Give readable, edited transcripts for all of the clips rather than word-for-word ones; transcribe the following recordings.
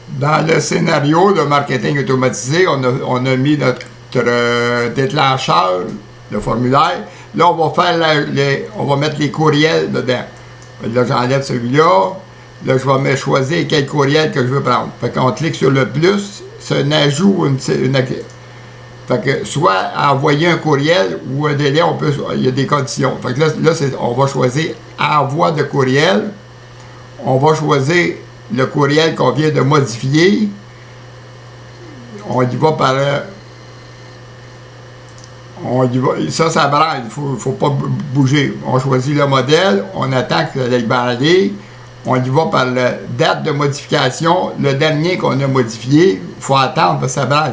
Dans le scénario de marketing automatisé, on a mis notre déclencheur, le formulaire. Là, on va faire on va mettre les courriels dedans. Là, j'enlève celui-là. Là, je vais choisir quel courriel que je veux prendre. Fait qu'on clique sur le plus, c'est un ajout ou fait que soit envoyer un courriel ou un délai, il y a des conditions. Fait que là on va choisir envoi de courriel. On va choisir le courriel qu'on vient de modifier. On y va par... ça branle, il faut pas bouger. On choisit le modèle, on attend que ça aille branler. On y va par la date de modification. Le dernier qu'on a modifié, il faut attendre parce que ça branle.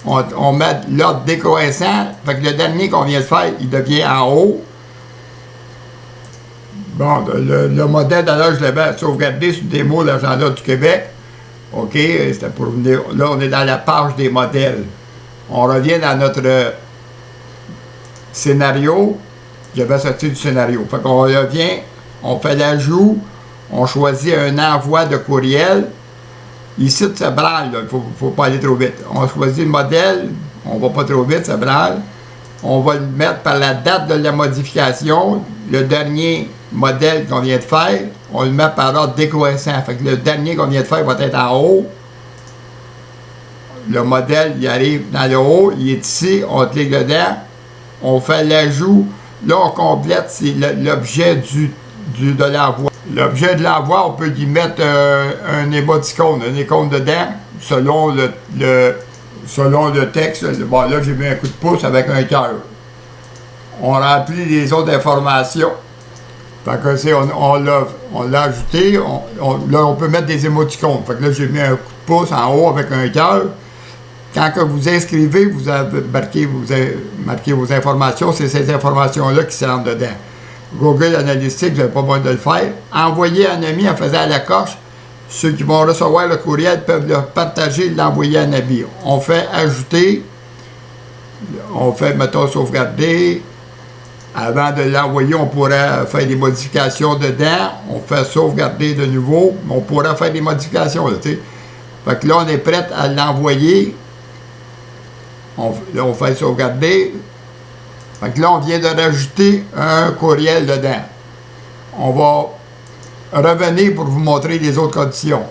On met l'ordre décroissant, fait que le dernier qu'on vient de faire, il devient en haut. Bon, le modèle, d'ailleurs, je l'avais sauvegardé sur Démo, l'agenda du Québec. OK, c'était pour venir. Là, on est dans la page des modèles. On revient dans notre scénario. J'avais sorti du scénario. Fait qu'on revient, on fait l'ajout, on choisit un envoi de courriel. Ici, ça branle, il ne faut pas aller trop vite. On choisit le modèle, on ne va pas trop vite, ça branle. On va le mettre par la date de la modification. Le dernier modèle qu'on vient de faire, on le met par ordre décroissant. Fait que le dernier qu'on vient de faire va être en haut. Le modèle, il arrive dans le haut, il est ici, on clique dedans, on fait l'ajout. Là, on complète, c'est l'objet de l'envoi. L'objet de l'envoi, on peut y mettre un émoticône, dedans, selon le texte. Bon, là, j'ai mis un coup de pouce avec un cœur. On remplit les autres informations. Fait que on l'a ajouté. Là, on peut mettre des émoticônes. Fait que là, j'ai mis un coup de pouce en haut avec un cœur. Quand que vous inscrivez, vous avez marqué vos informations. C'est ces informations-là qui se rentrent dedans. Google Analytics, vous n'avez pas besoin de le faire. Envoyer un ami en faisant la coche. Ceux qui vont recevoir le courriel peuvent le partager et l'envoyer à un ami. On fait ajouter. On fait, mettons, sauvegarder. Avant de l'envoyer, on pourrait faire des modifications dedans. On fait sauvegarder de nouveau. On pourrait faire des modifications, là, tu sais. Fait que là, on est prêt à l'envoyer. Là, on fait sauvegarder. Fait que là, on vient de rajouter un courriel dedans. On va revenir pour vous montrer les autres conditions.